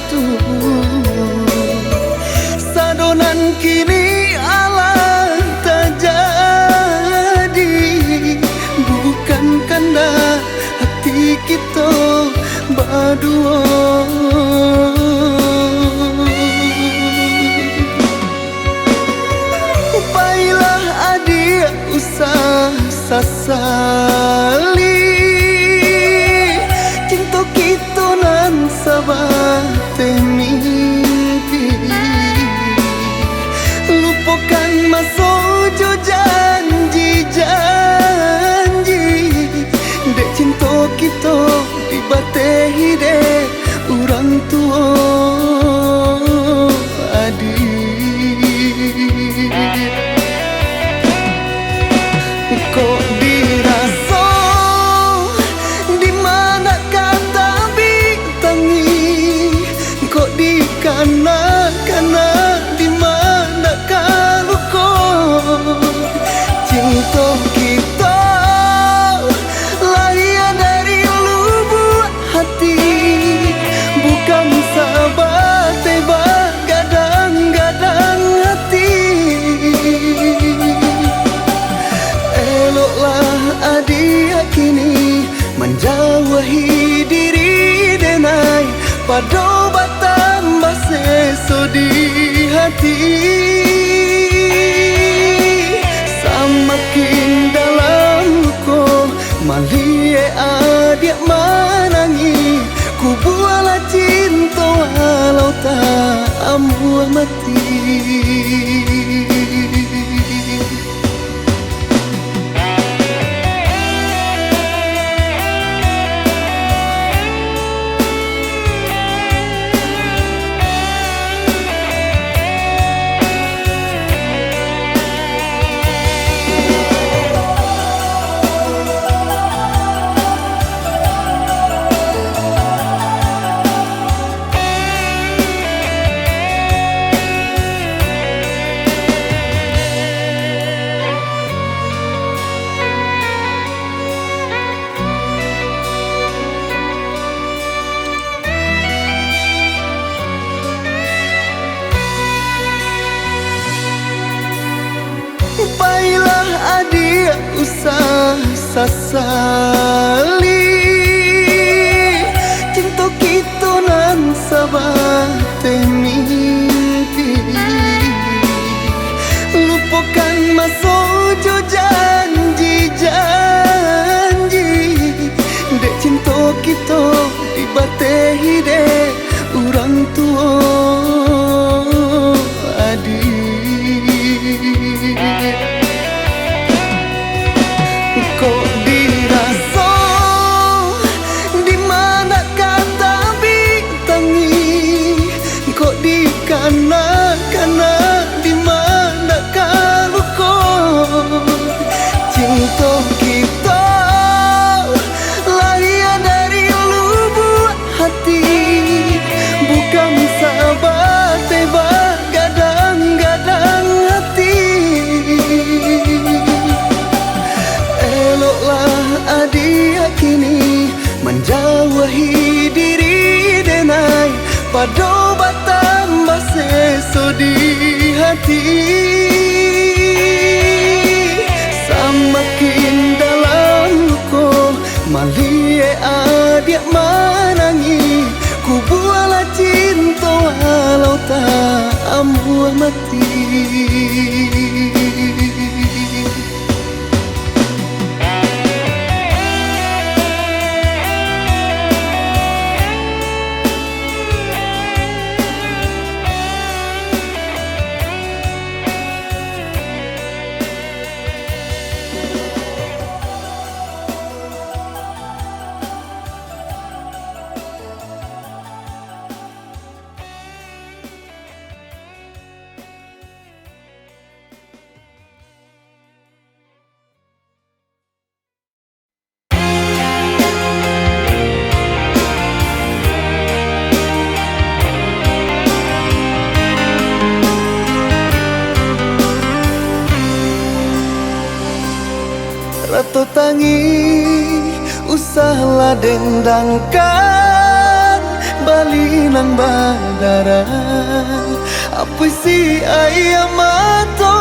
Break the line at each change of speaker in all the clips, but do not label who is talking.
tu. Sadonan kini alah terjadi, bukan karena hati kita berdua. Baiklah adik usah sasali, cinta kita nan sabar mimpi. Lupakan masa jo janji-janji, dek cinta kita dibatehi dek orang tua adik. Kok dirasa di mana kata bintangi, kok dikana-kana di mana luka. Cinta kita lahir dari lubuk hati, bukan sahabat tebak gadang-gadang hati. Eloklah adik kini menjauhi diri denai, pada batambah seso di hati. Semakin dalam luka malie adik menangi, ku bualah cinta walau tak ambuh mati. Baiklah adik usah sasali, cinta kita nan sabar mimpi. Lupakan masa jo janji-janji, dek cinta kita dibatehi dek orang tua adik. Kok dirasa di mana kata bintangi, kok dikana-kana di mana luka. Cinta kita lahir dari lubuk hati, bukan sahabat tebak gadang-gadang hati. Eloklah adik kini menjauhi diri denai, pada batambah seso di hati. Semakin dalam luka malie adik menangi, ku bualah cinta walau tak ambuh mati. Rato tangi usahlah dendangkan, balinang badara apa si ayam mato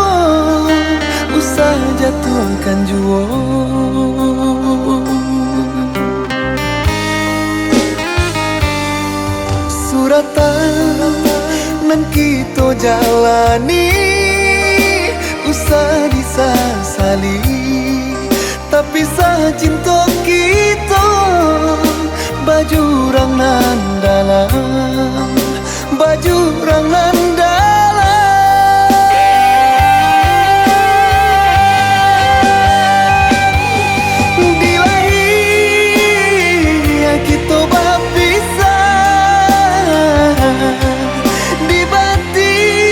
usah jatuhkan juo suratan nan kita jalani usah disasali tapi sah cinta kita baju rang nan dalam baju rang nan dalam dilahir kita berpisah di batin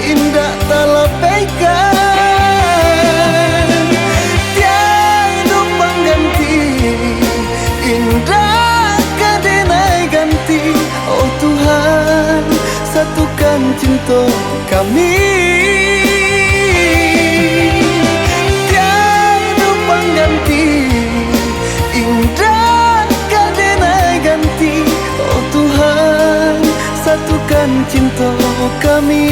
indah talapaikan tiada pengganti indah kadenai ganti oh Tuhan satukan cinta kami tiada pengganti indah kadenai ganti oh Tuhan satukan cinta kami.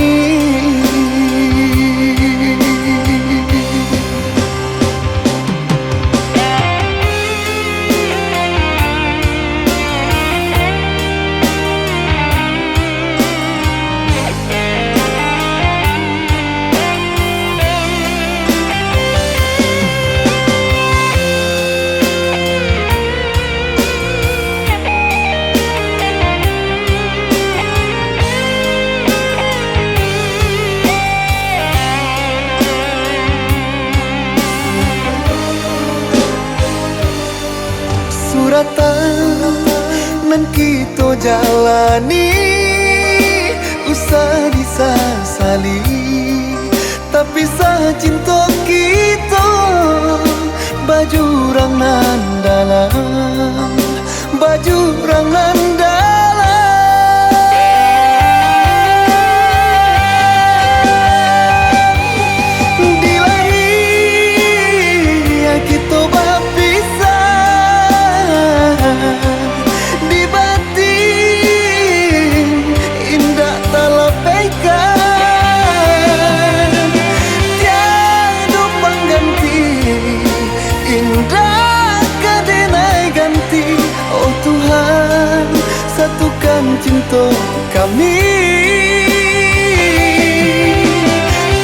Nan kita jalani usah disasali tapi sah cinta kita baju rang nan dalam baju rang nan dalam dilahir kita berpisah di batin indah talapaikan tiada pengganti indah kadenai ganti oh Tuhan satukan cinta kami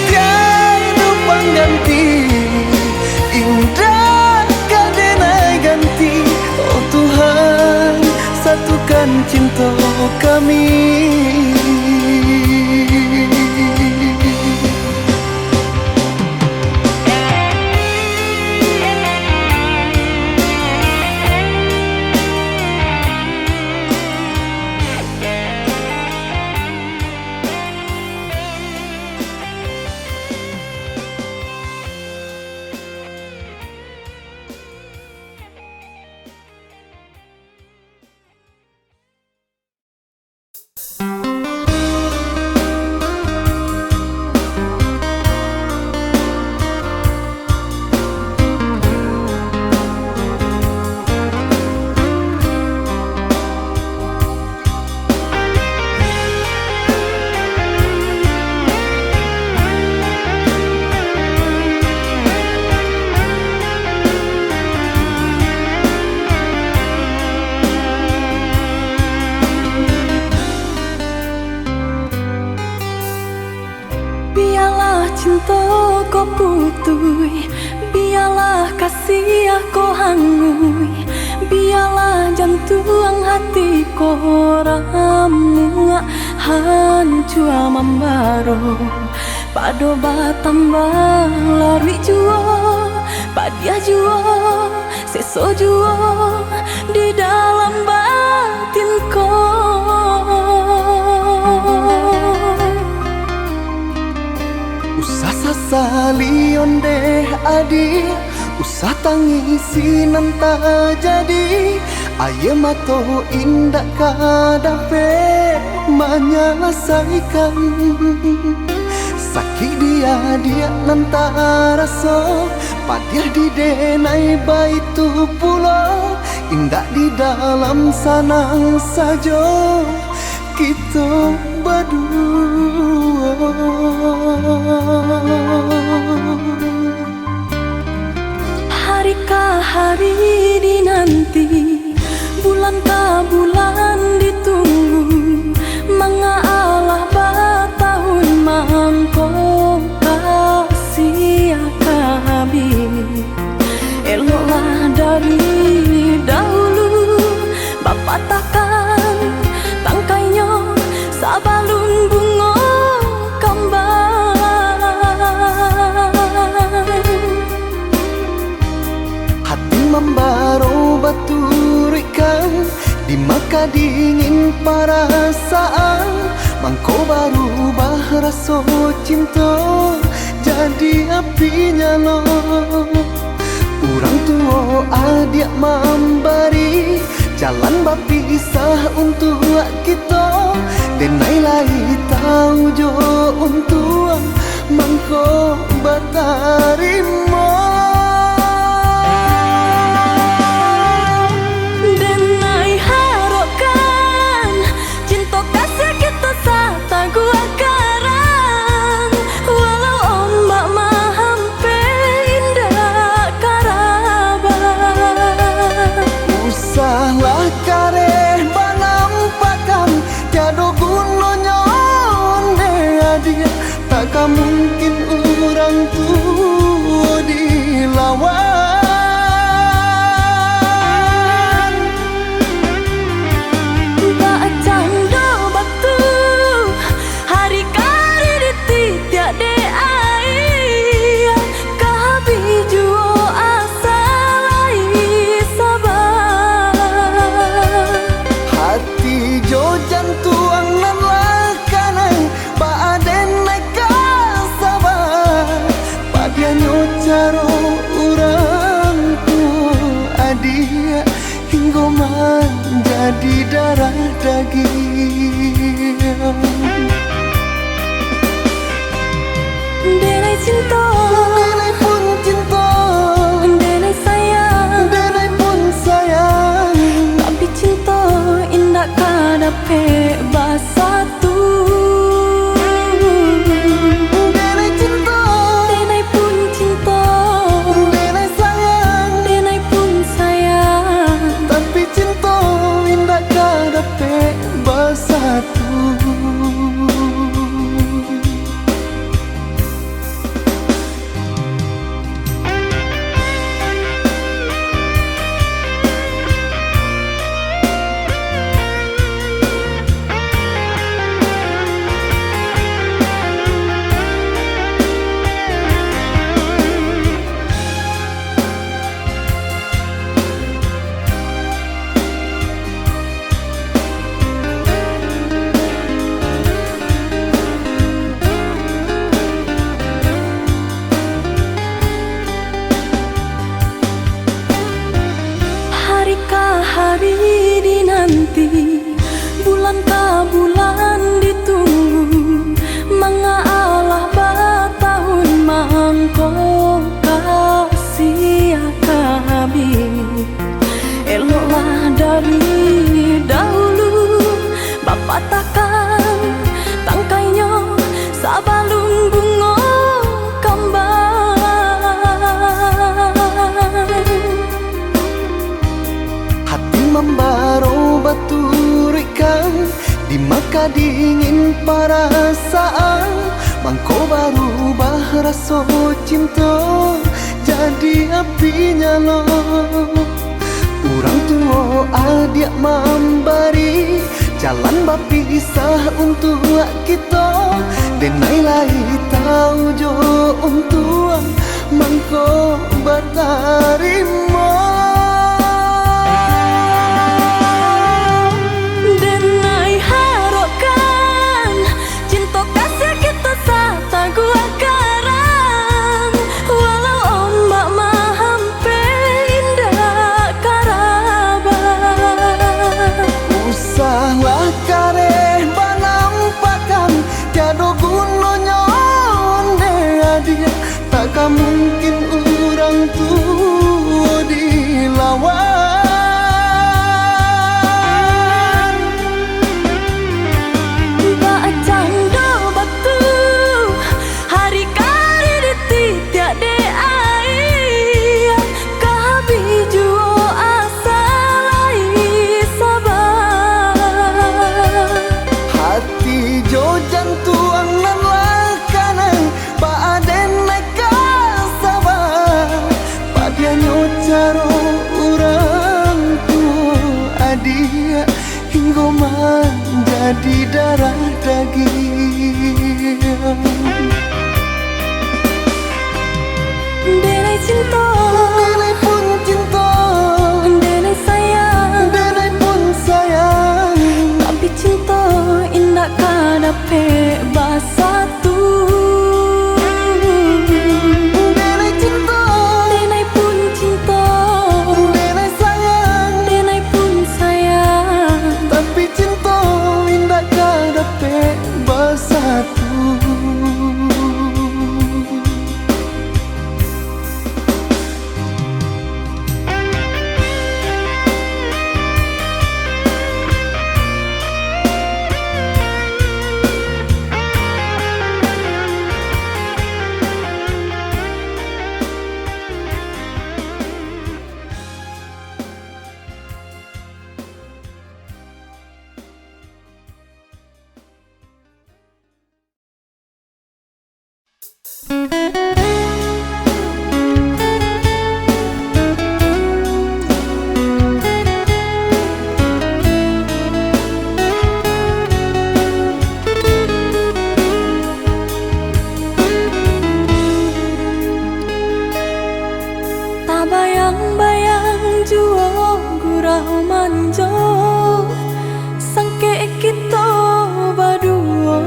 tiada pengganti indah kadenai ganti oh Tuhan satukan cinta kami.
Cinta ko putui, biarlah kasih ko hangui, biarlah jantung hati ko ramu hancur membaro, pado batambah lari juo, padia juo, seso juo di dalam batin ko.
Usah sasali onde adi usah tangisi nanta jadi aye mato indak kadape menyelesaikan sakit dia nanta rasa Padiah di denai baitu pulau, indah di dalam sanang saja kita berdua.
Hari ke hari dinanti, bulan ke bulan ditunggu, mengalah batahun mangko kasih kami. Eloklah dari dahulu, Bapak takkan tangkainya sabalun bunga kembang.
Hati membaro baturikan di maka dingin perasaan, mangko baru rasa cinta jadi api nyala. Orang tua adik memberi jalan berpisah untuk kita, denai lai tahu jo untuk mangko batarimo.
Denai harapkan cinta kasih kita sata gua karang, walau ombak mahampe indah karaban.
Usahlah kareh banampakan tiada gunanya dia, takkan mungkin orang tua dilawan.
Bacanda batu hari kari dititiak de ai, kabi juo asal ai sabar.
Hati jo jantuang nan lakanai baaden naik sabar, padianyo caro orang tua adia hingga menjadi darah daging.
Denai cinta,
Denai pun cinta,
denai sayang,
denai pun sayang.
tapi cinta indah kadape basatu.
Denai cinta,
Denai pun cinta,
denai sayang,
denai pun sayang,
tapi cinta indah kadape bersatu.
hari ke hari dinanti, bulan ke bulan ditunggu, mengalah batahun mangko kasih kami. Eloklah dari dahulu, Bapak takkan tangkainya sabalun bunga kembang.
Hati membaro baturikan di maka dingin perasaan, mangko baru rasa cinta jadi api nyala. Orang tua adik memberi jalan berpisah untuk kita, denai lai tahu jo untuk mangko batarimo.
Denai harapkan cinta kasih kita sata gua karang, walau ombak mahampe indah karaban.
Usahlah kareh banampakan tiada gunanya dia, takkan mungkin orang di darah daging.
Denai cinta,
Denai pun cinta,
denai sayang,
denai pun sayang.
tapi cinta indah kadape basatu.
Denai cinta,
Denai pun cinta,
denai sayang,
denai pun sayang,
tapi cinta indah kadape bersatu.
tak bayang-bayang jua gurau manjo sangke kita berdua.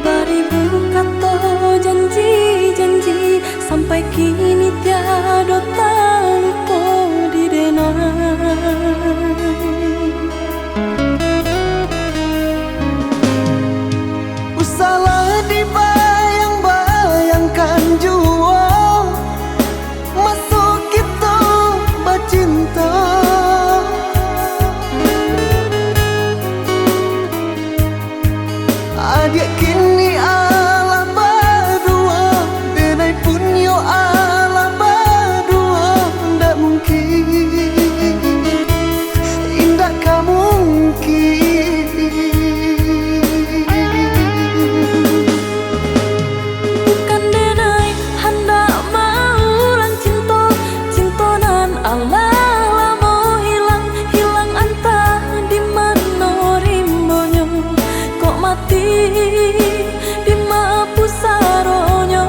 Beribu kata janji-janji sampai kini tiada tak lupa di denai.
Usahlah dibayang-bayangkan jua masuk kita bercinta. Adik kini ala berdua, denai pun yo ala berdua. Ndak mungkin, indah kamu mungkin.
Bukan denai hendak maulang cinta, cinta nan Allah lamo hilang, hilang antah di mana rimbonyo. Kok mati di mapu saronyo.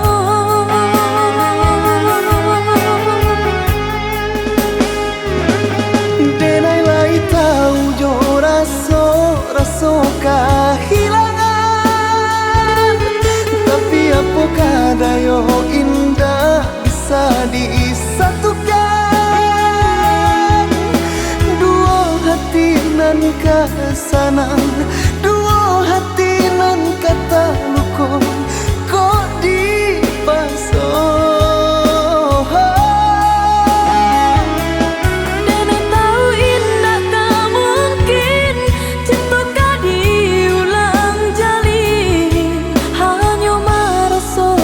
Denai lai tahu jo raso kehilangan, tapi apa kadayo indah bisa disatukan. Dua hati nan kesanang, dua hati nan kata luko kok dipasang.
Denai tahu indah tak mungkin cinta kah diulang jalin, hanya merasa.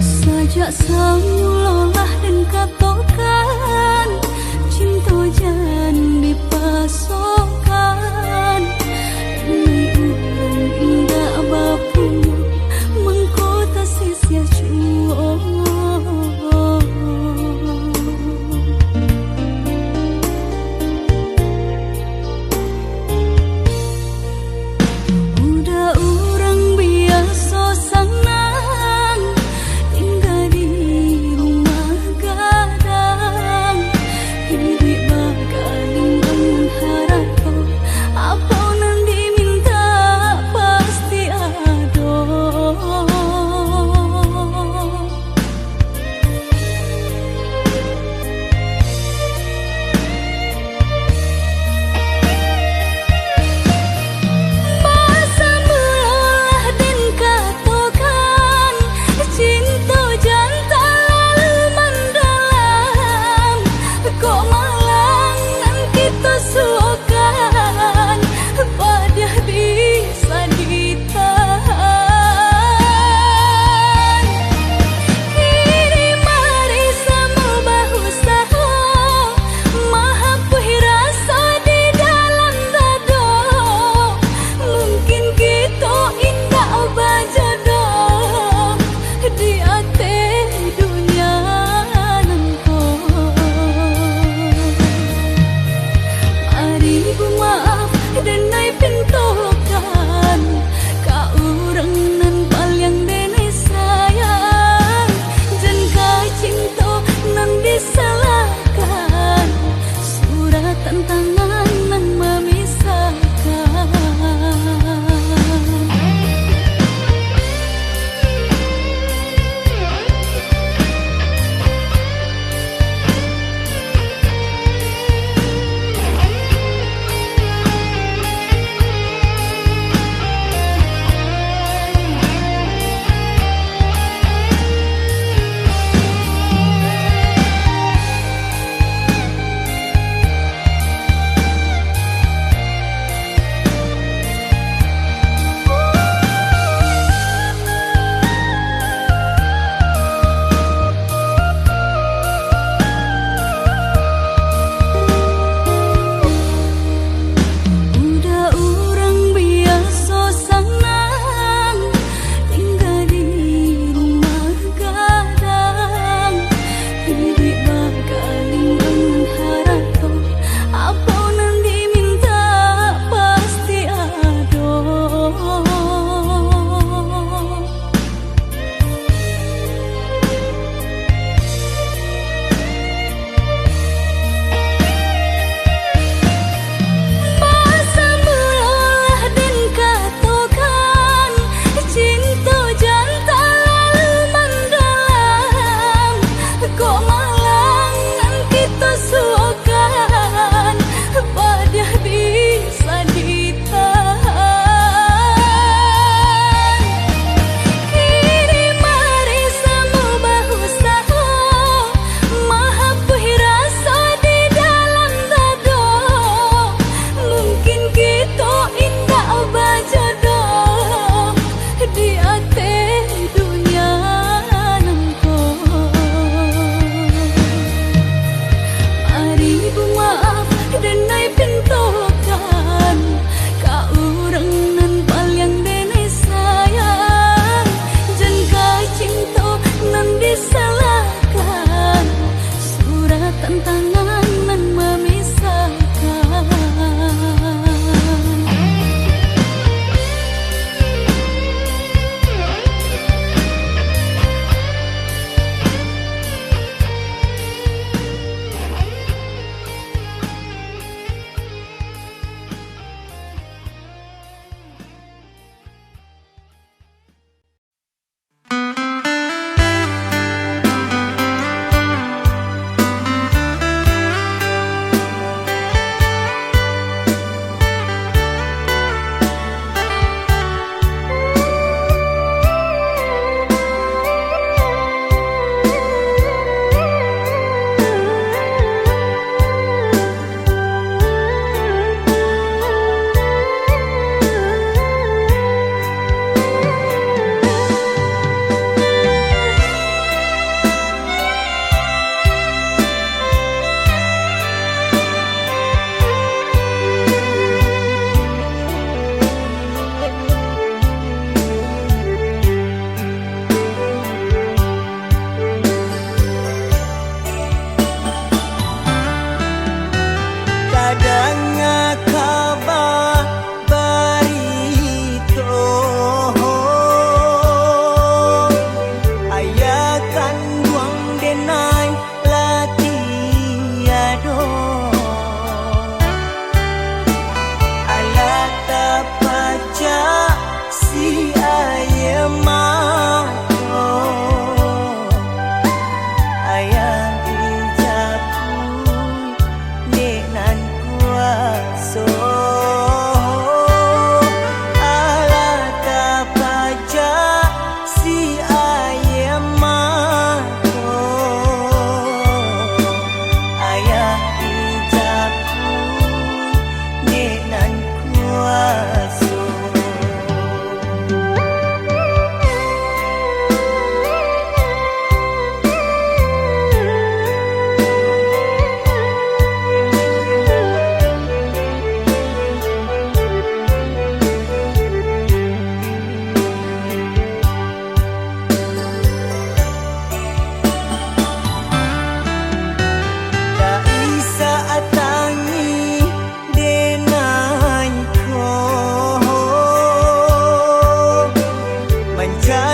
Sejak semulalah dan katakan cinta jangan dipasokkan. Ini ulang indah bapu mengkota sia jua. Udah orang biasa senang tinggal di rumah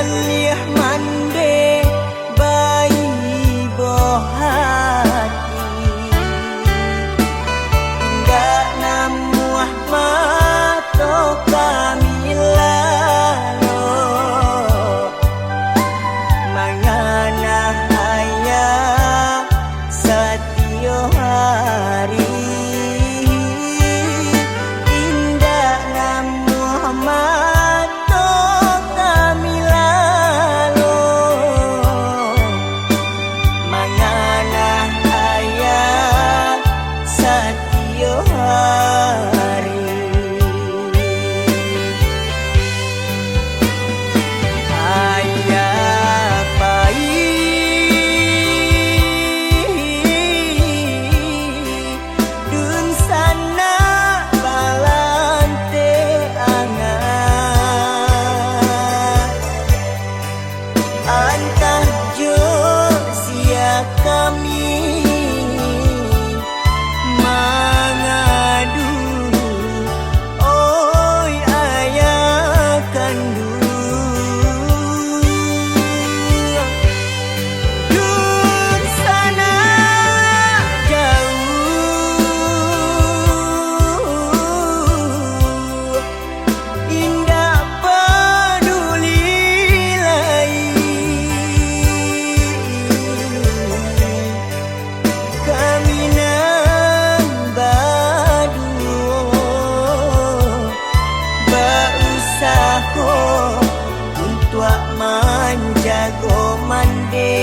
Alih mande bayi bohati Nggak namuah mato kami lalo Mangana ayah satyo hari Indah namuah mato kami lalo Mangana ayah satyo hari Ayah pai dun sana balante angat Antah jo sia kami mangadu Oi ayah kandu Dun sana jauh Indah peduli Kami nang baduo Berusaha untuk menjaga mande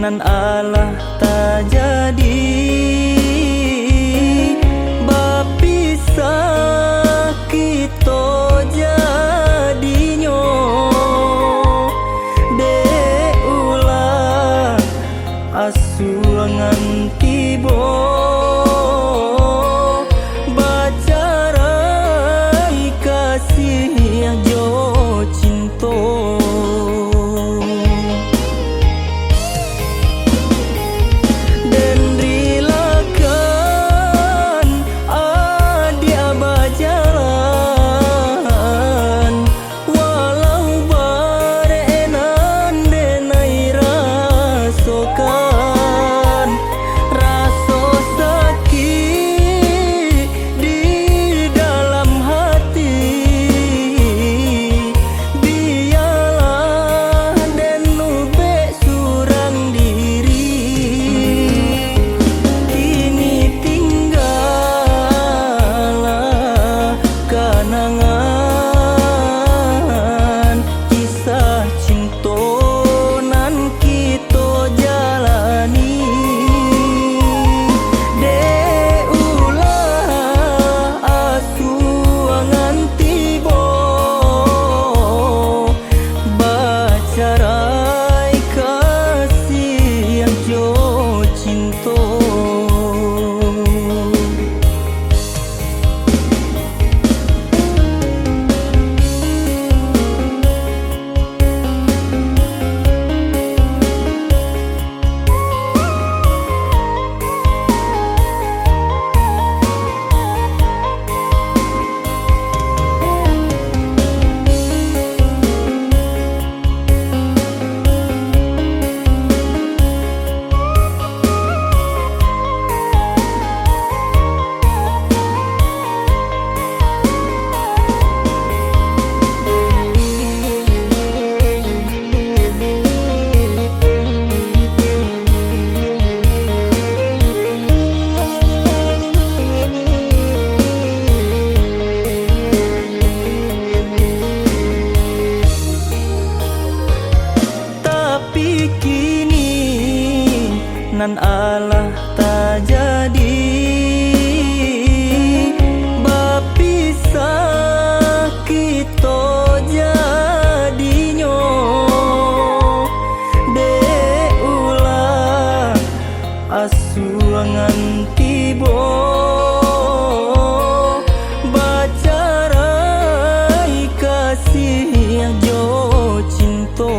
nan alah tak jadi bapisah kita jadinyo dek ulah asuangan tibo bacarai kasih yang jo cinta nan alah tak jadi bapisah kita jadinyo dek ulah asuangan tibo bacarai kasih yang jo cinta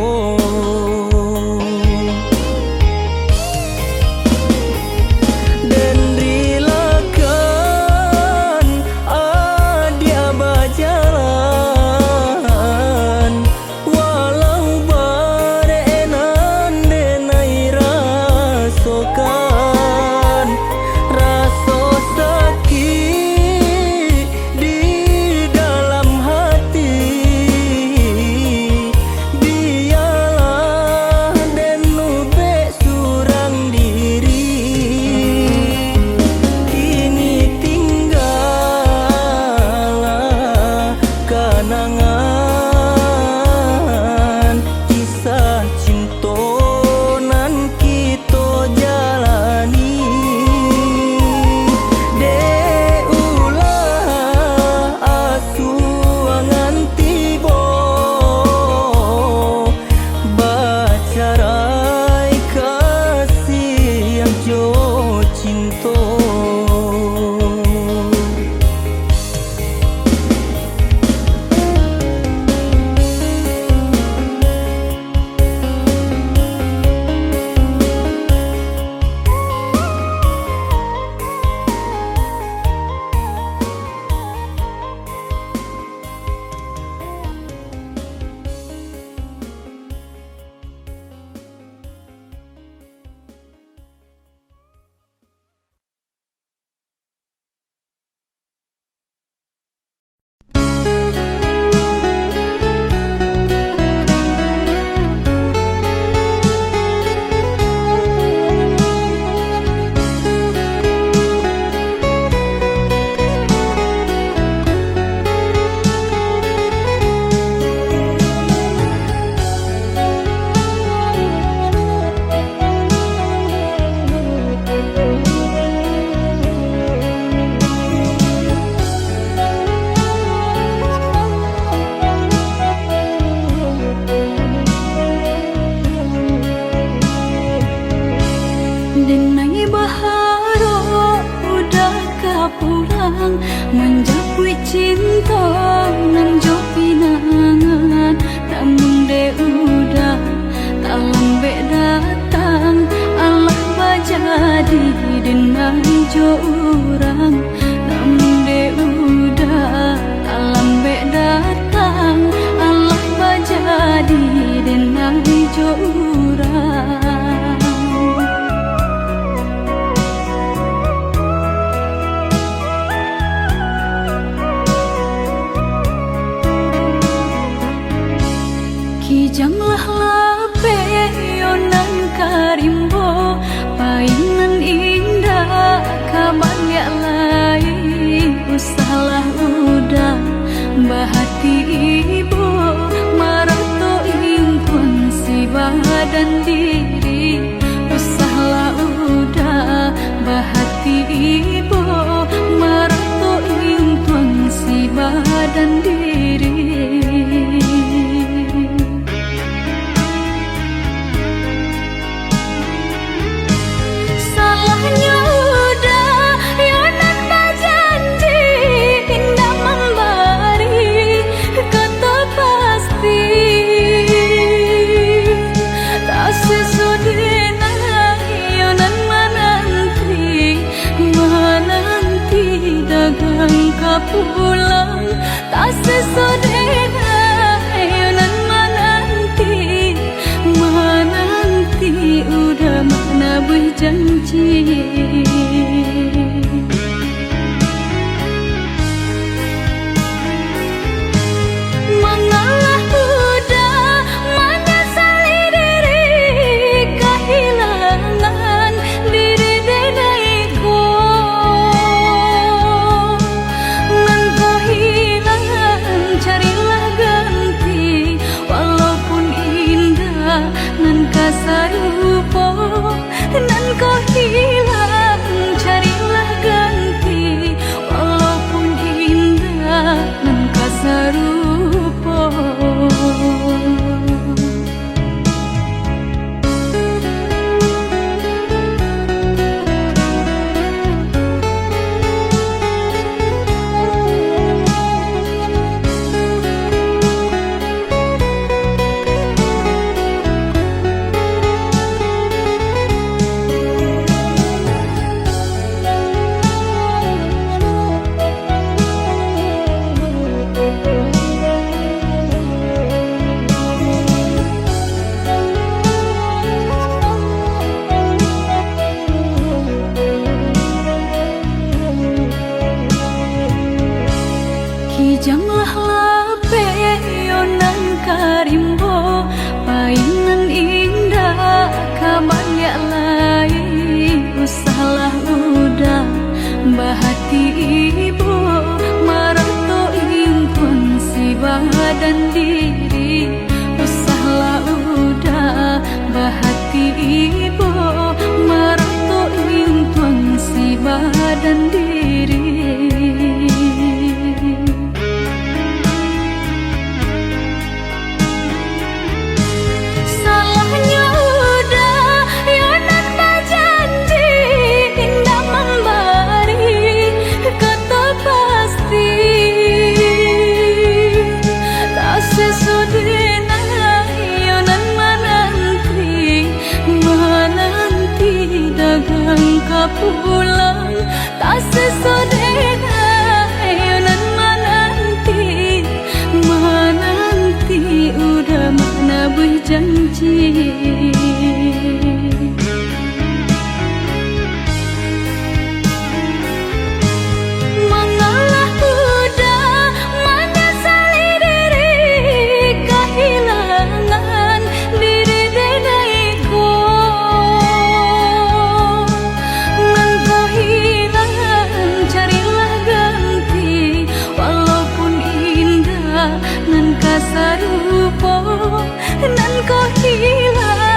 Kijanglah lape yonan karimbo painan indah kabangya lai usahlah udah bahati ibu marato ingkun si badan diri usahlah udah bahati ibu marato ingkun si badan diri. Pulang tak sesodena yonan menanti udah mana berjanji. Mengalah udah menyesali diri kehilangan diri denaiku. Carilah ganti walaupun indah nan kasarupo nan kau hilang. Carilah ganti walaupun indah nan kasarupo. Kijanglah lape yonan karimbo painan indah kabangya lai usahlah udah bahati ibu marato ingkun si badan diri usahlah udah bahati ibu marato ingkun si badan diri. Pulang tak sesodena yonan menanti udah mana berjanji. Mengalah udah menyesali diri kehilangan diri denaiku. Carilah ganti walaupun indah nan kasarupo nan kau hilang.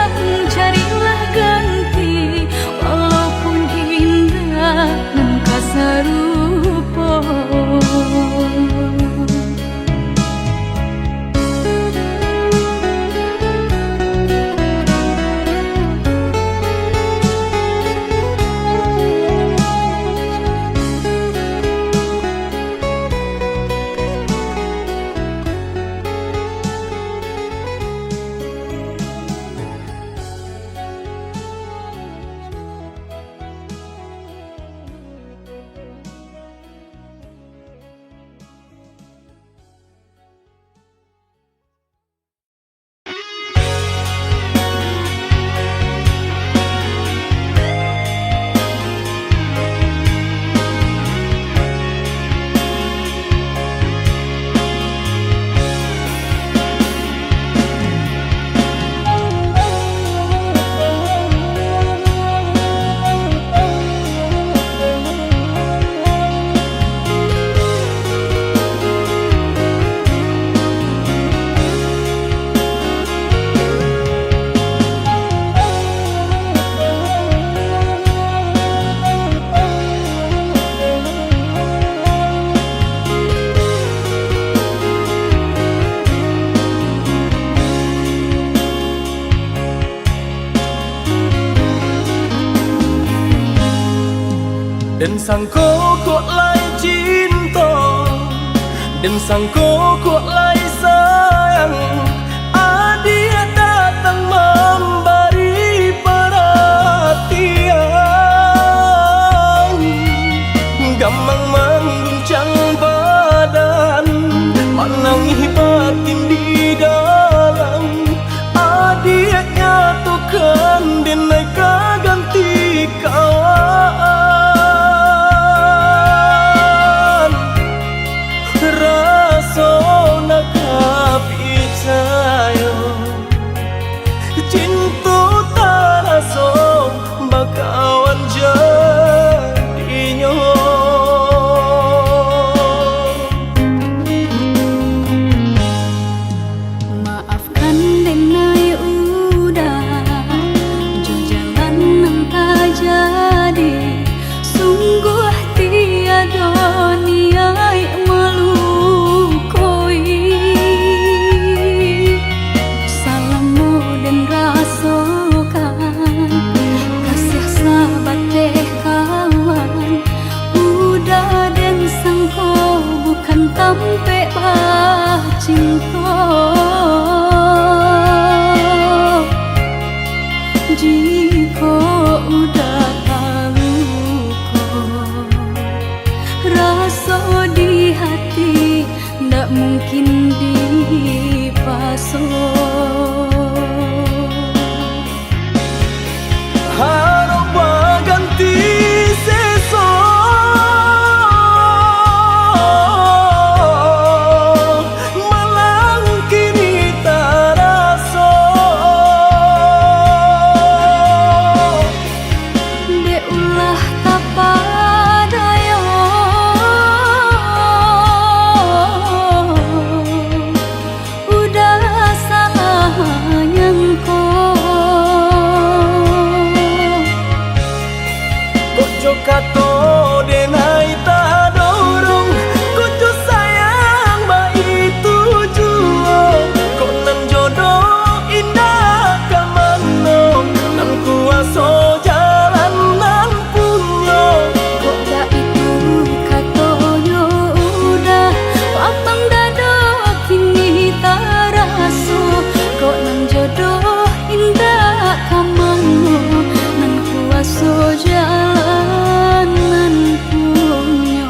Dan sangko kok lai cinta, dan sangko kok lai sayang. Dia datang memberi perhatian, gampang mengguncang badan, menangis batin di dalam. Dia nyatukan denai ganti kawan. Rasa nak percaya cinta tak rasa bakawan jadinya.
Maafkan denai udah jo jalan nang tak jadi. Sungguh tiada niat melukoi. Salahmu dan rasakan kasih sahabat teh kawan. Udah dan sangko bukan tampe bah cinta. Jika udah tahu kok rasa di hati ndak mungkin dipasok.
Harap ganti seso, malang kini tak rasa.
Dek ulah tapadaya, udah salah nyangko.
Kojo kato denai tak dorong, kojo sayang ba itu jua. Kok nan jodoh indah kamano, nan kuaso jalan nan punya.
Kok dah itu katonyo udah lapang dada kini tak rasa. Kok nan jodoh indah kamano, nan kuaso jalan nan punya.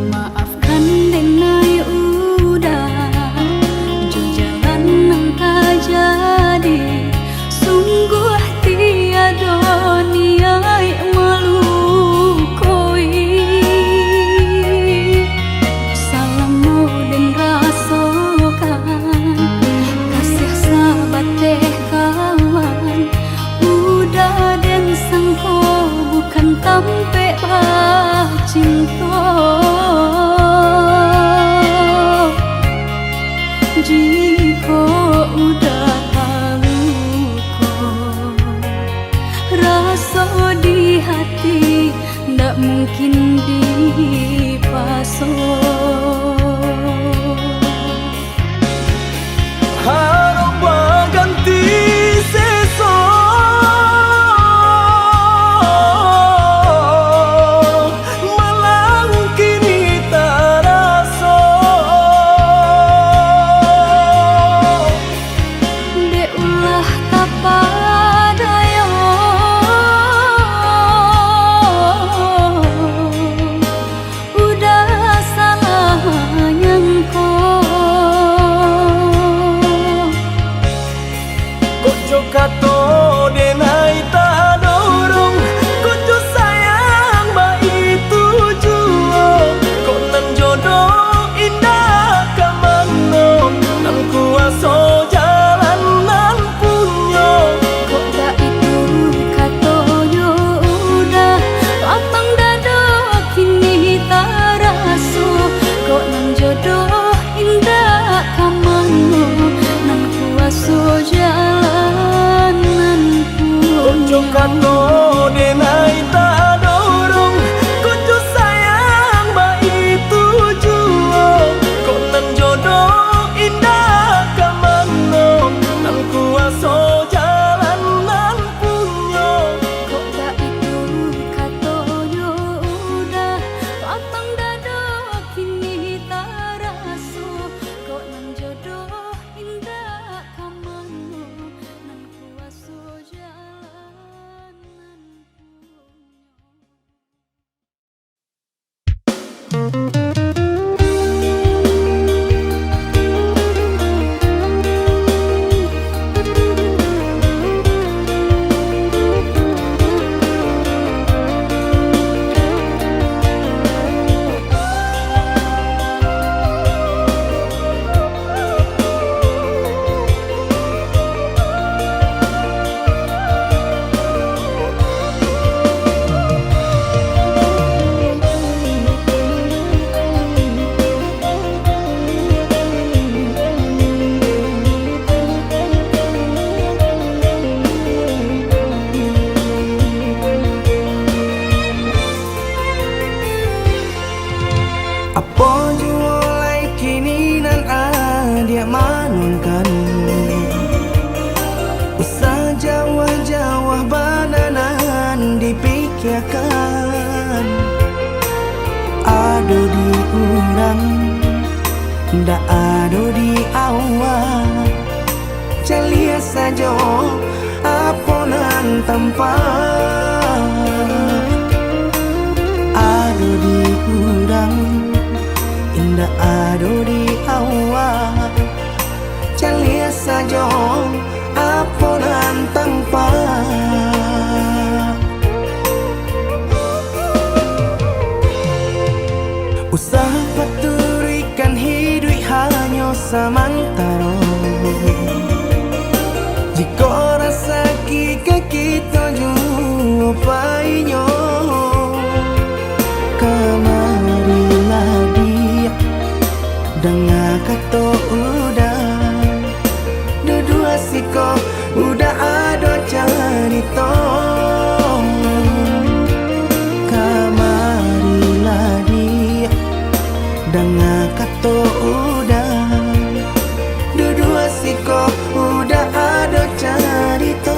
Maafkan denai udah jo jalan nang tak jadi. Sungguh tiada niat melukoi. Salahmu dan rasakan kasih sahabat teh kawan. Udah dan sangko bukan tampe bah cinta. Jika udah tahu kok rasa di hati ndak mungkin dipasok.
Harap ganti seso, malang kini tak rasa.
Dek ulah tapadaya, udah salah
denai tak dorong Kucu sayang baik tujuo Kok nan jodoh indah kamano Nan kuaso jalan nan punyo
Kok tak itu katonyo udah lapang dado kini tak raso Kok nan jodoh indah kamano Nan kuaso jalan nan
Ojo kato denai tak dorong Kucu sayang baik tujuo Kok nan jodoh indah kamano Nan kuaso jalan nan punyo
Kok tak itu katonyo udah lapang dado kini tak raso Kok nan jodoh indah kamano Nan kuaso jalan nan punyo
Apa jualai kini nan dia manunkan Usah jawah-jawah bananan dipikirkan Ado di urang ndak ado di awak Celia saja aponan tempat Ado di urang indah ado di awak Celia saja aponan tempat Usaha paturikan hidup hanya samantara Jika rasa kita jumpai Kemarilah dia Dengar kata udah Dua siko udah ada cerita Kemarilah dia Dengar kata udah Dua siko udah ada cerita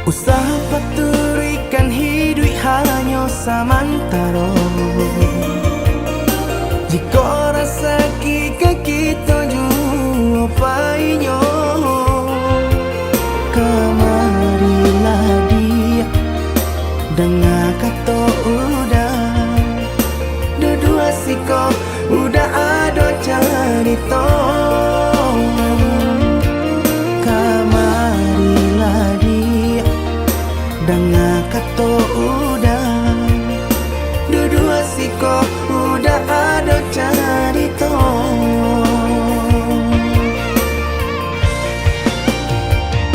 Usaha paturikan hidup hanya samantara. Jika rasa kita jua painyo, kamarilah dia dengar kata udah. Dua siko udah ada cerita. Kamarilah dia dengar kata udah. Dua siko udah ada cerita.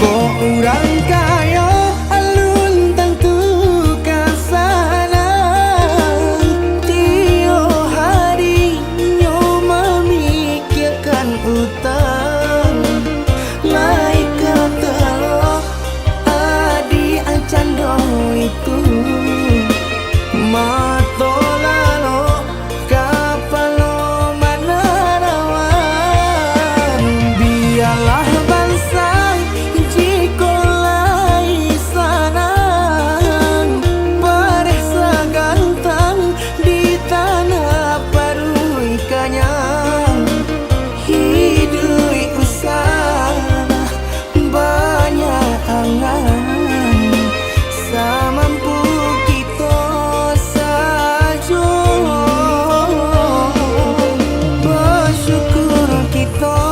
Kok orang kaya alun tentu kasana. Tiap hari nyo memikirkan utang. Naik ke telok adi acando itu. Mato lalo kapalo manarawan. Biarlah bangsa jikolai sanang. Paresa gantang di tanah parui kanyang. Hidup usah banyak angan. Samampu kita saja. Bersyukur kita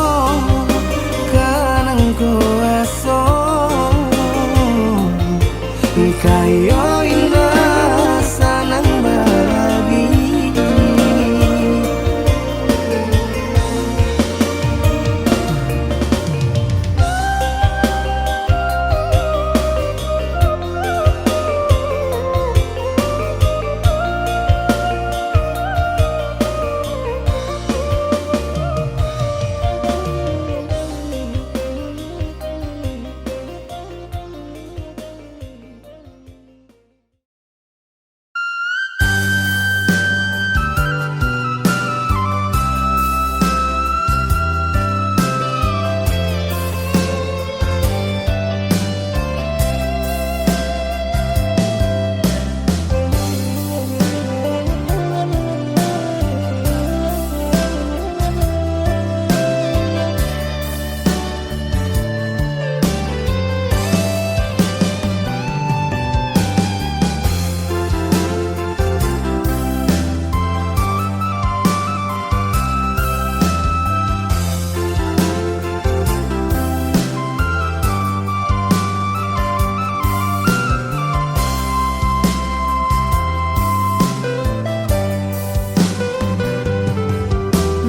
kanang kuasa. Kaya indah sanang babi.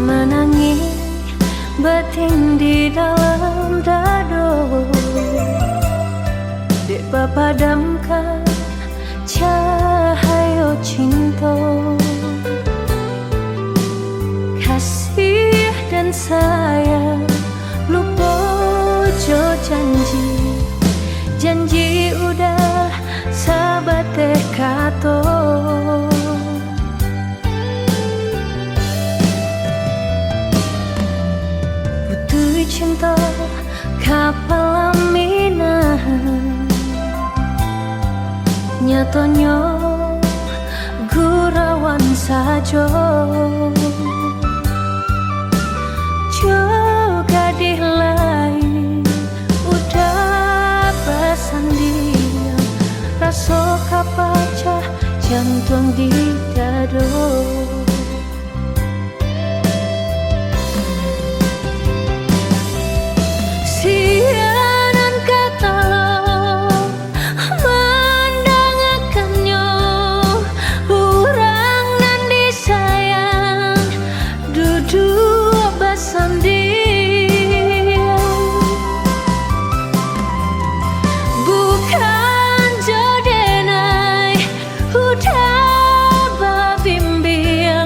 Menangis batin di dalam dado. Dek padamkan cahaya cinta. Kasih dan sayang lupa jo janji udah sahabat kato. Putri cinta kapal aminah. Nyatanya gurawan saja. Juga di lain udah bersandian. Rasa kapacah jantung di dado. Sianan kata mendangakannya. Urang nan disayang duduk bersandian. Bukan jodenai udah babimbian.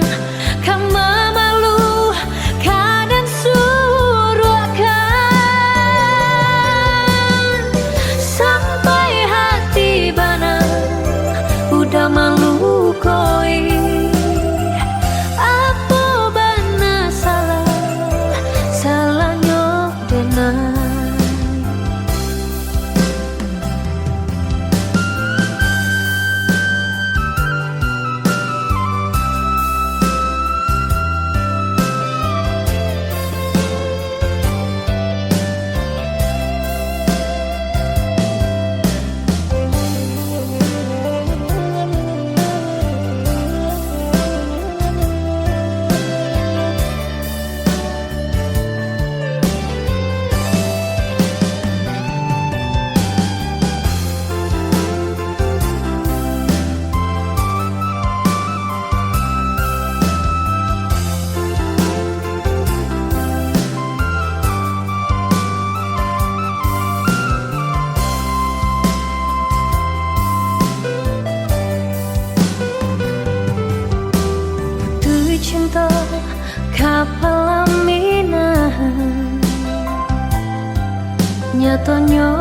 katonyo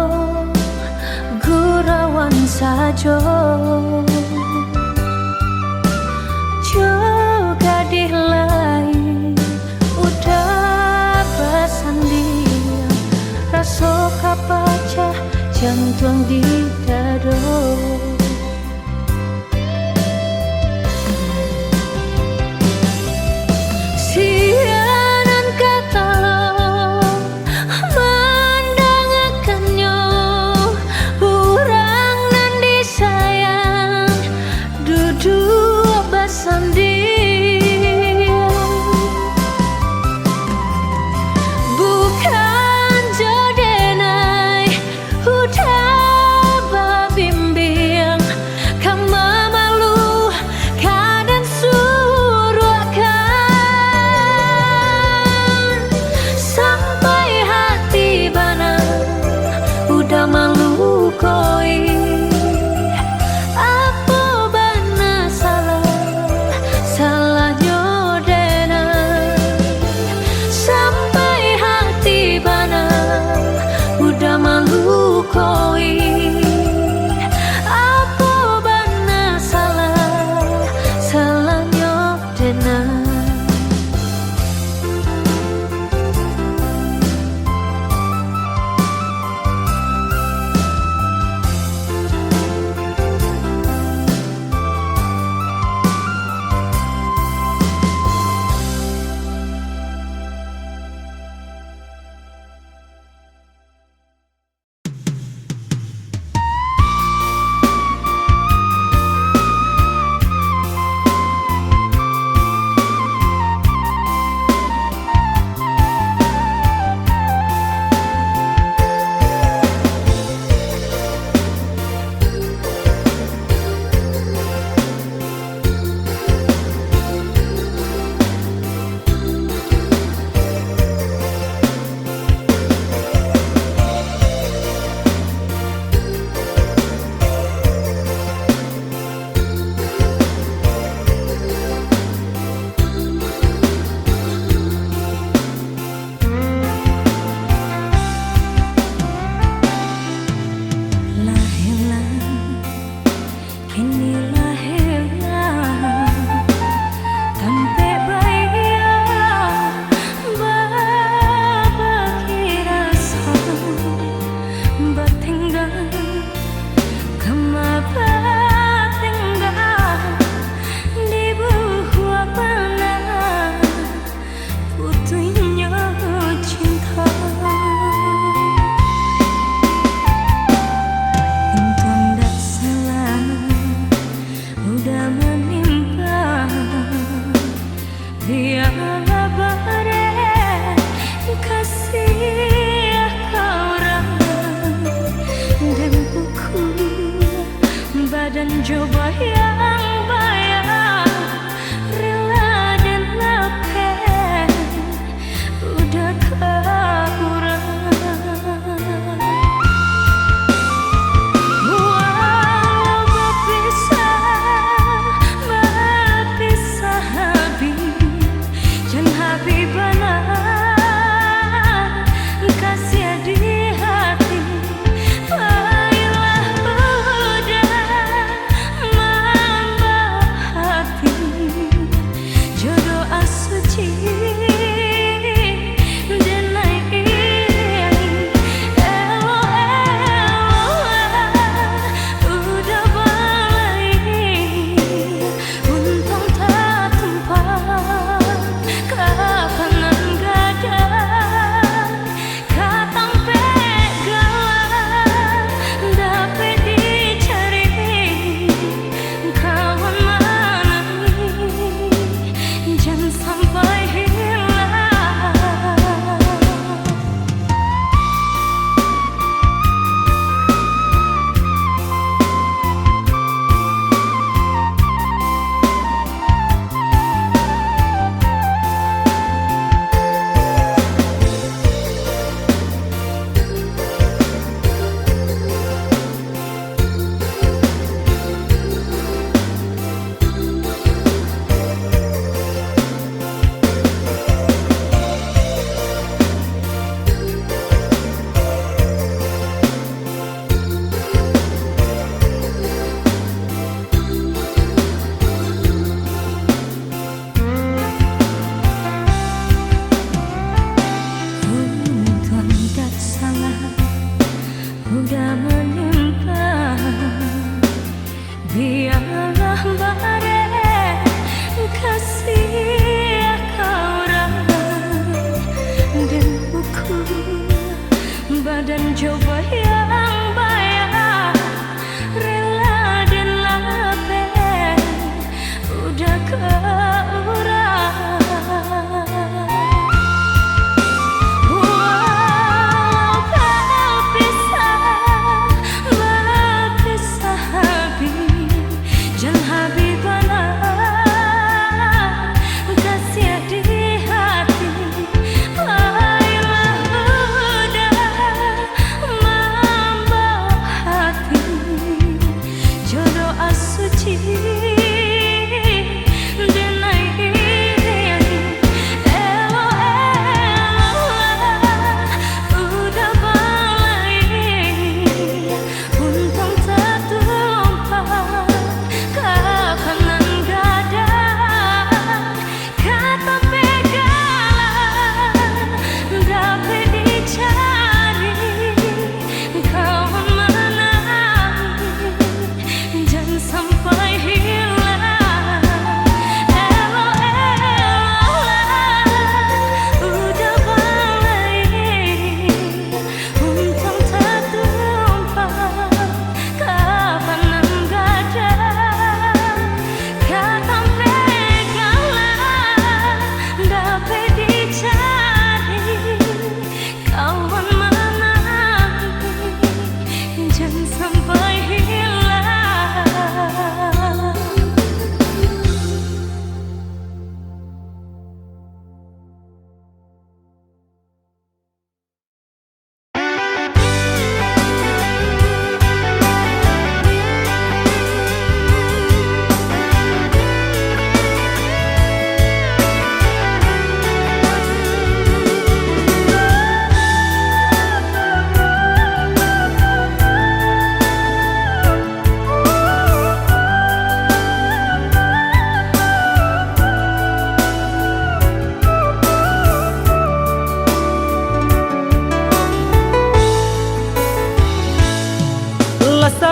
gurawan sajo juga lain udah bersanding rasa kapacah jantung di dado siaran kata mendengarkannya orang nan disayang duduk bersanding bukan jodenai udah babimbing kama malu kadang suruhkan sampai hati bana udah malu koi apa bana salah nyodena sampai hati bana udah malu koi apa bana salah nyodena.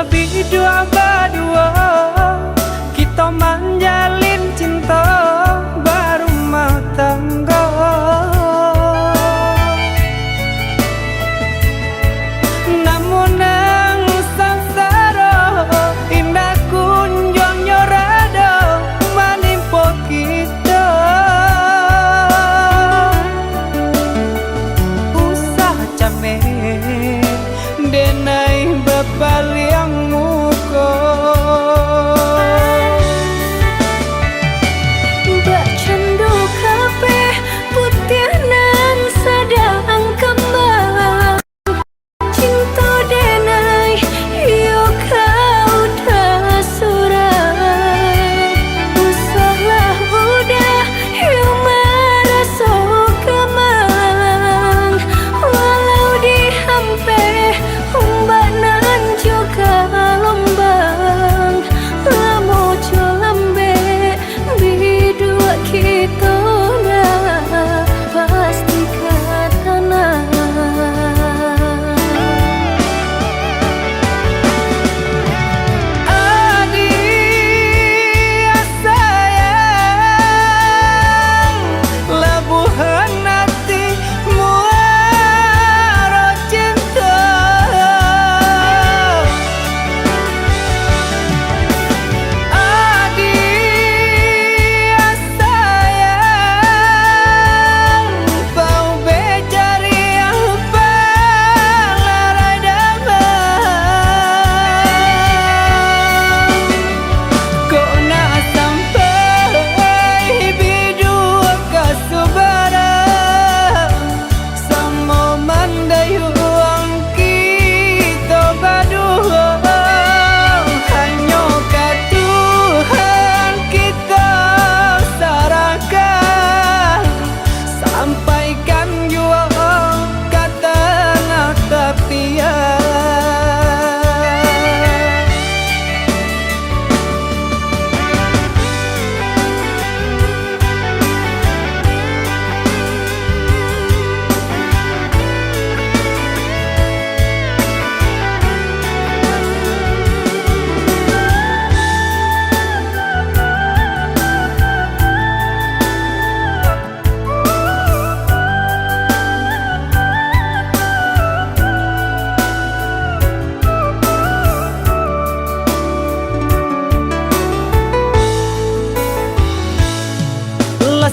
Sabi dua berdua kita menjalin cinta berumah tangga. Namun nang sangsara indah kunjung nyorada menimpa kita. Usah camen denai bepaliang muka.
Bak cendu kape putih nang sadang kembang. Cinta denai yo kau dah surat. Usahlah udah yo merasa kemang. Walau dihampe ombak nan juga lombang. Lamo colambe bidua kita dah pasti katana.
Adik sayang labuhan hati muara cinta. Adik sayang kau becari yang palarai damai. Kau nak sampai bidua kasubara sama mandayuang kita berdua. Hanya ke Tuhan kita serahkan, sampaikan jua kata nak tepian.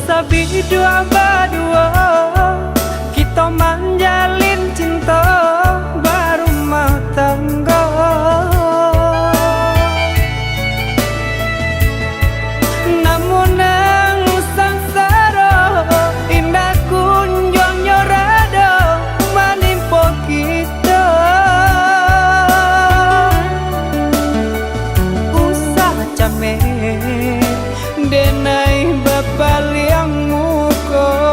Sabi dua berdua kita menjalin cinta berumah tangga. Namun nang sangsara indah kunjung nyorada menimpa kita. Usah camen denai bepaliang muka.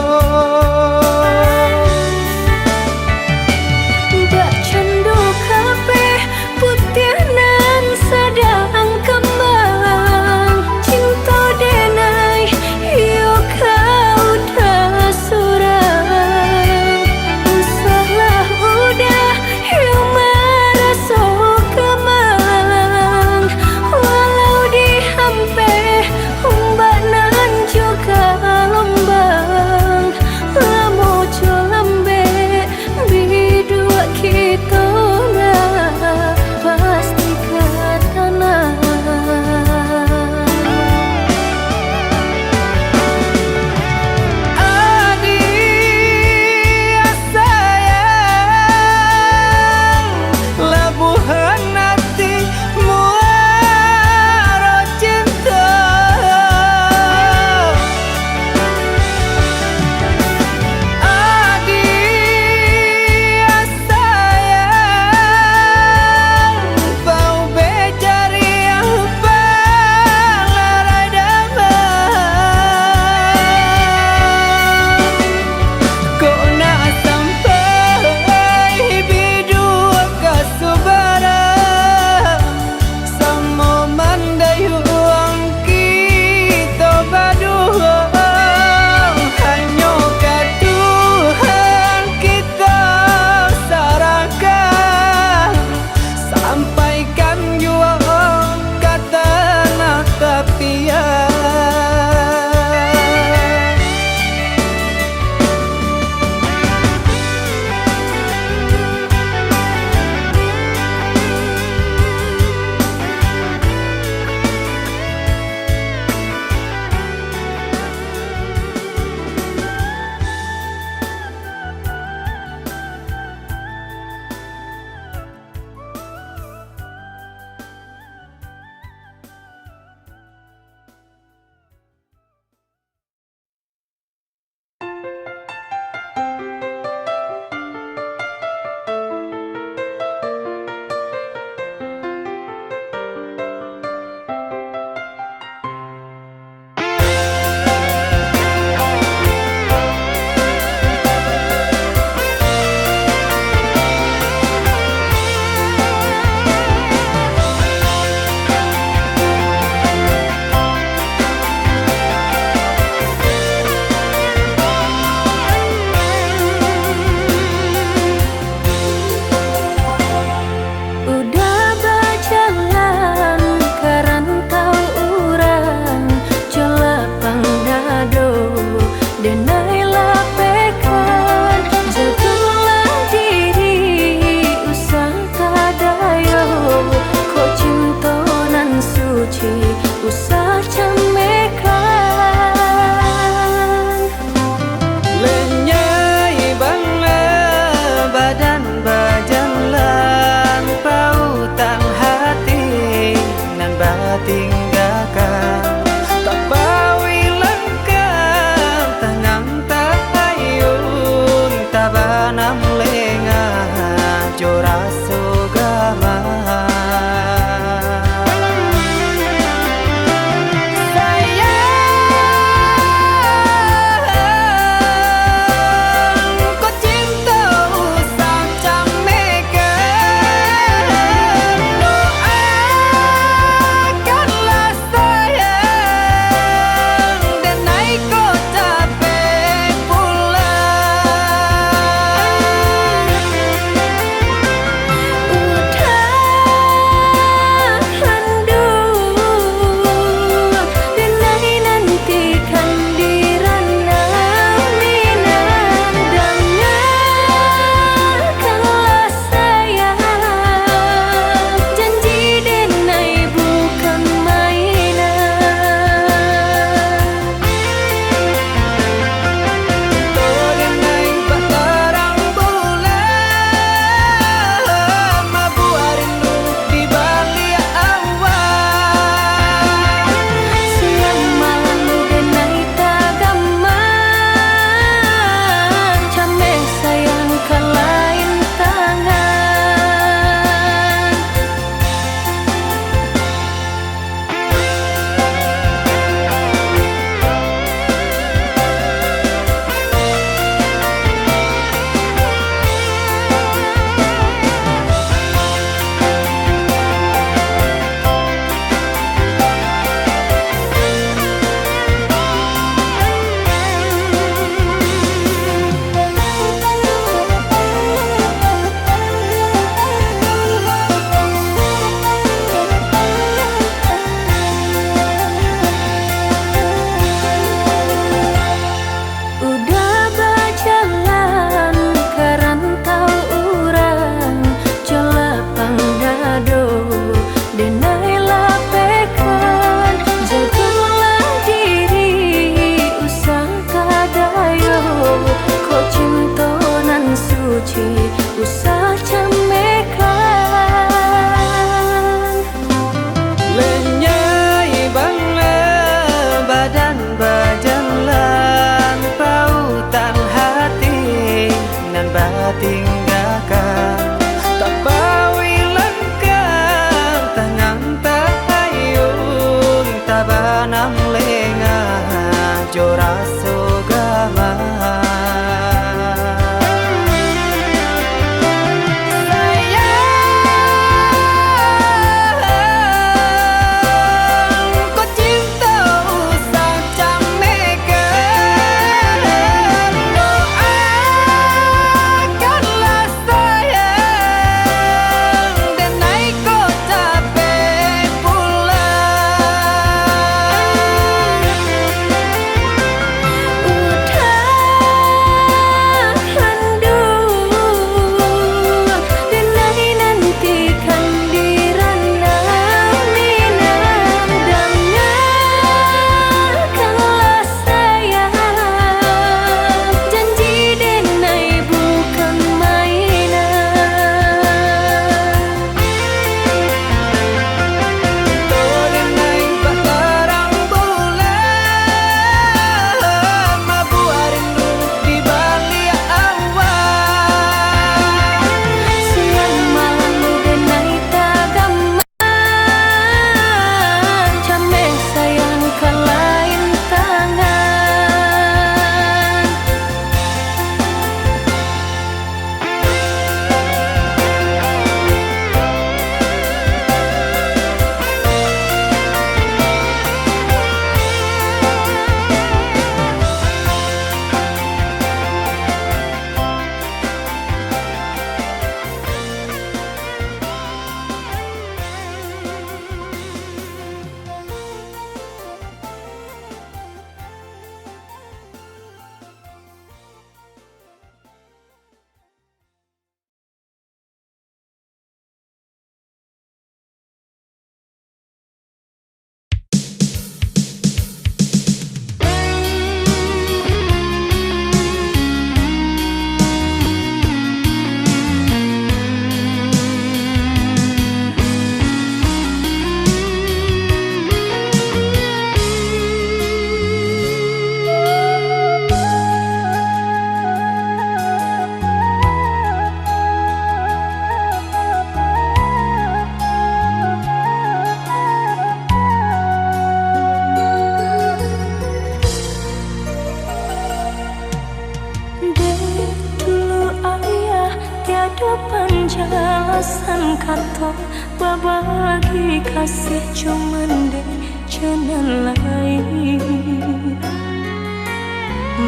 katon berbagi kasih cuman dek jangan lain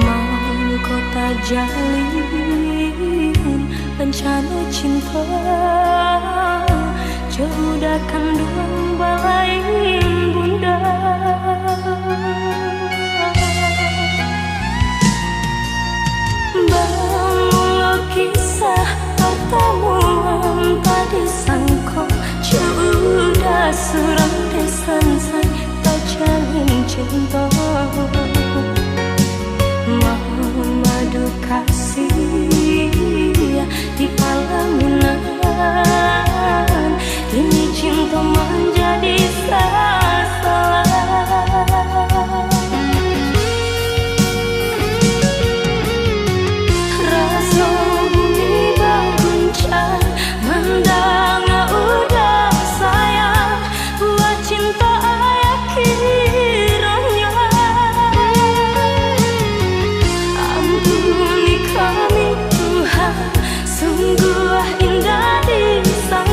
mau kota jalin rencana cinta sudah kandung balai bunda bangun kisah pertemuan tadi sangkong sudah suram desan say tak jalin cinta mau madu kasih di pelaminan ini cinta menjadi salah rasa bumi berguncang mendengar udah sayang buat cinta ayah kiranya ampuni kami Tuhan sungguh indah di sana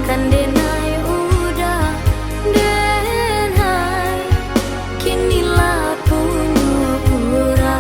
Tandenai udah denai kinilah pungurang.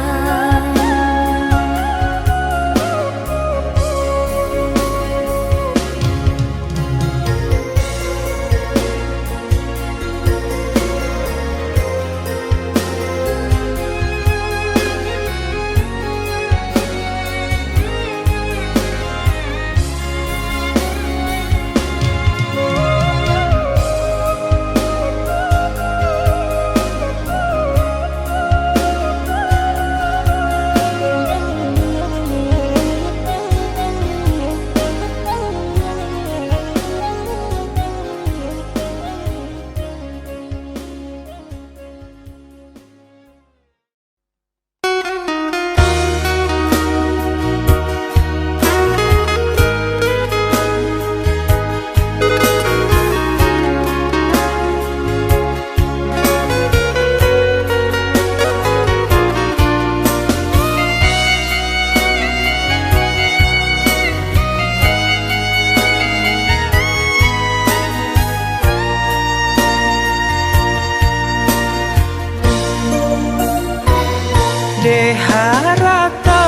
De harata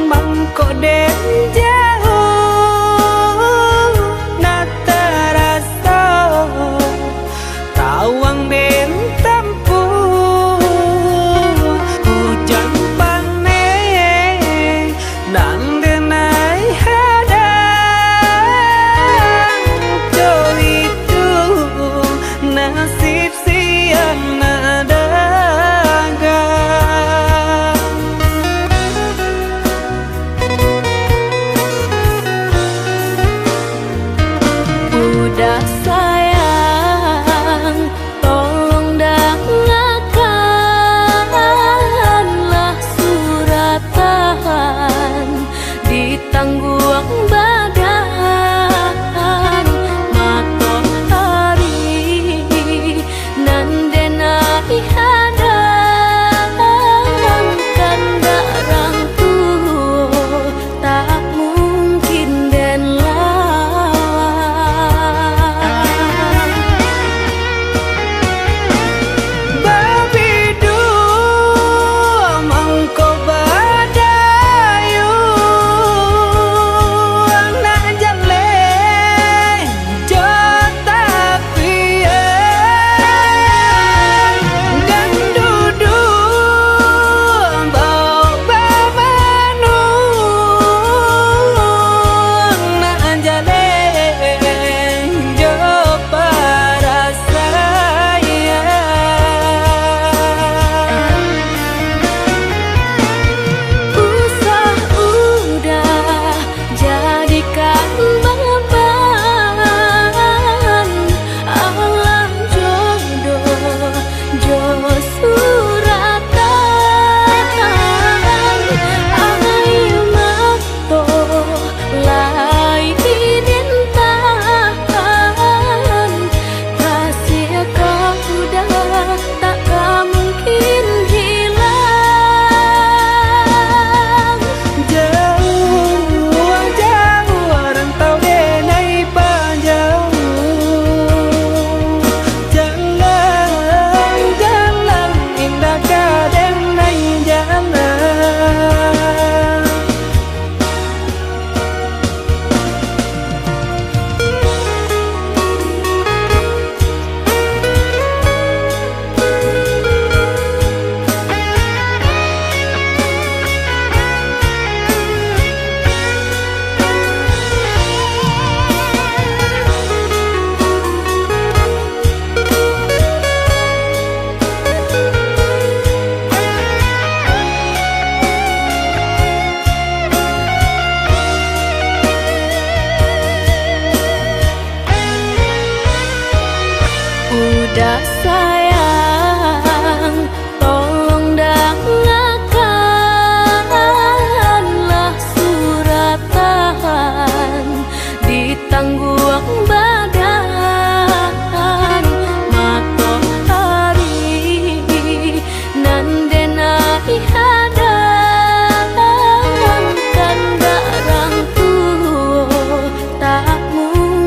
mangko den jauh na terasa tawang den tempuh hujan pane nang denai hadang jo itu nasib siang nada
Udah sayang, tolong dengarkanlah suratan di tangguang badan matahari nan denai hadang kandarang tuh tak mungkin den Udah sayang, tolong dengarkanlah suratan di tangguang badan matahari nan denai hadang kandarang tuh tak mungkin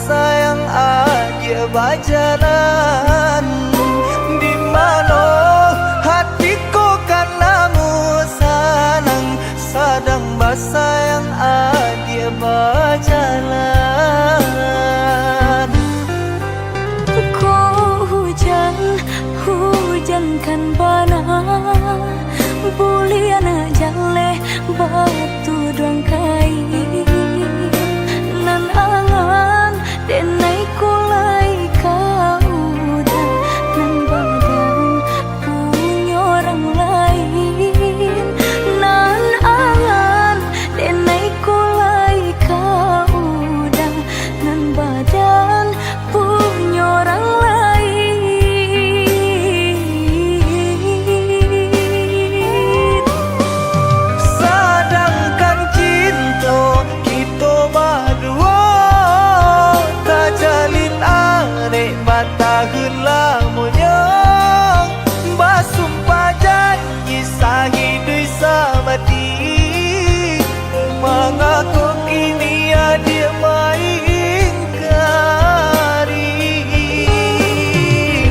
sayang aja berjalan di mana hatiku karenamu sanang sadang basayang aja berjalan.
Kau hujan, hujankan bana buliana jale batu doang kai nan angan denai kulai kau dan nan badan punya orang lain nan angan denai kulai kau dan nan badan punya orang lain.
Sedangkan cinta kita berdua tak jalin arek batahun lamunya basumpah janji sahidui samati mengaku kini dia main kari.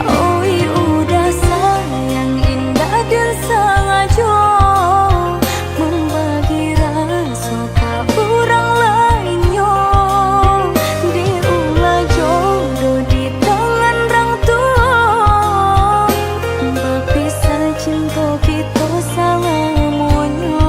Oi udah sayang indah dan sengaja membagi rasa tak orang lainnya diulah jodoh di tangan orang tua berpisah cinta kita selamanya.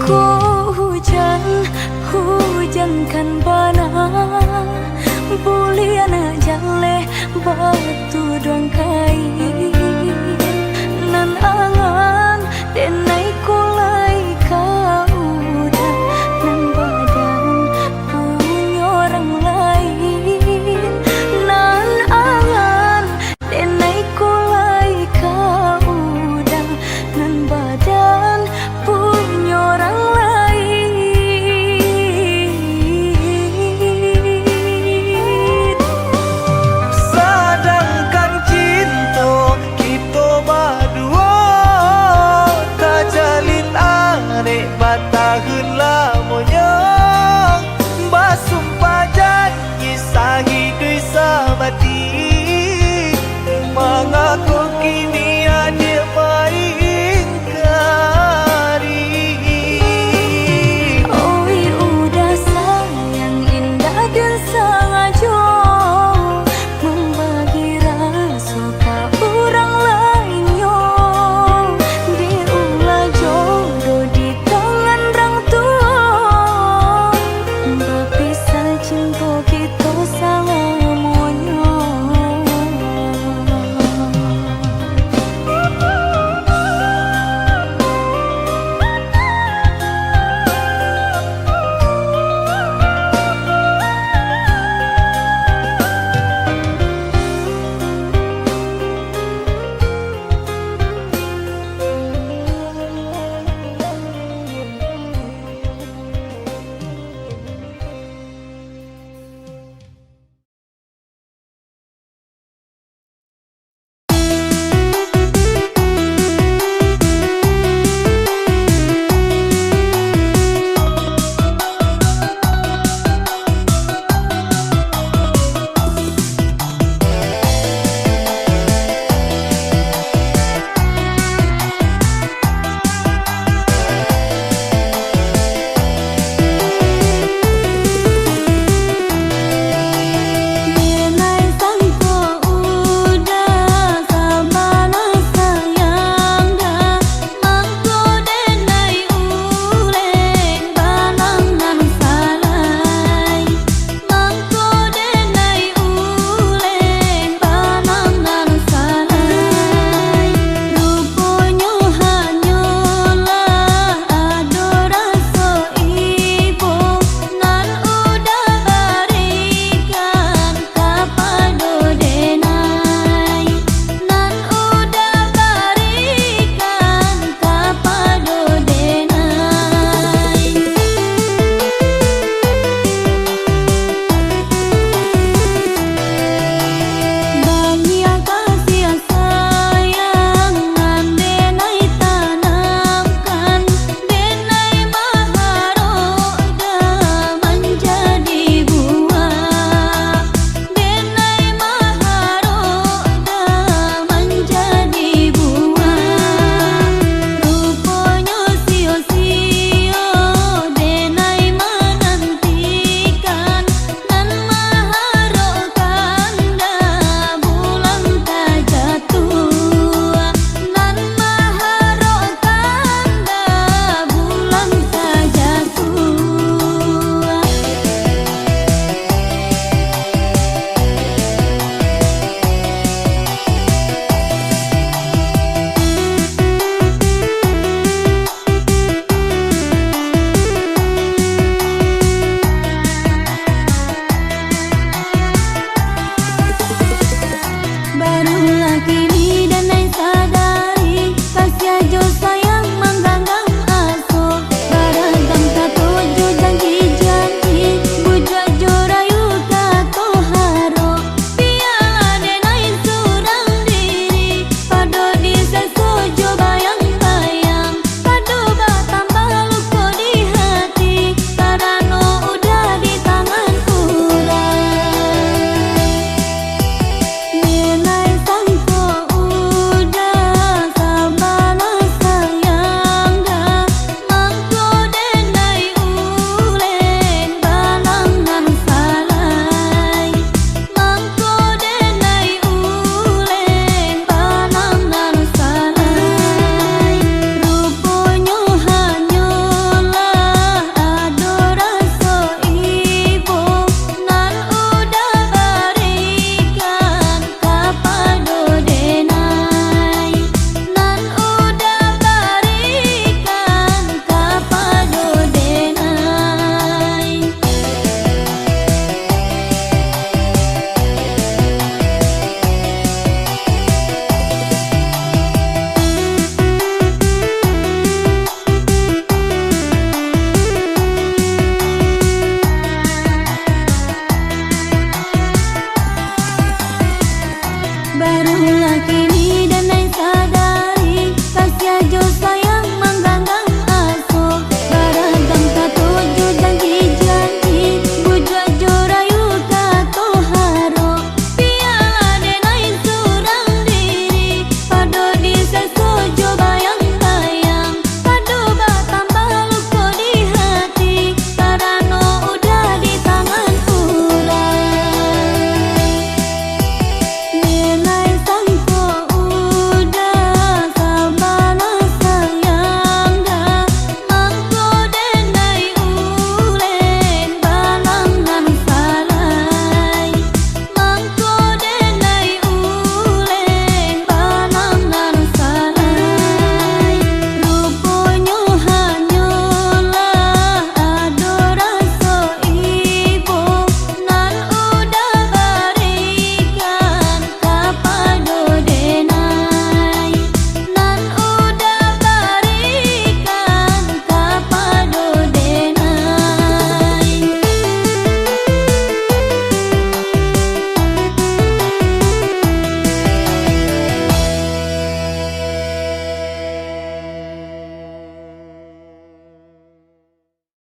Kau hujan, hujankan bana buliana jale batu doang kai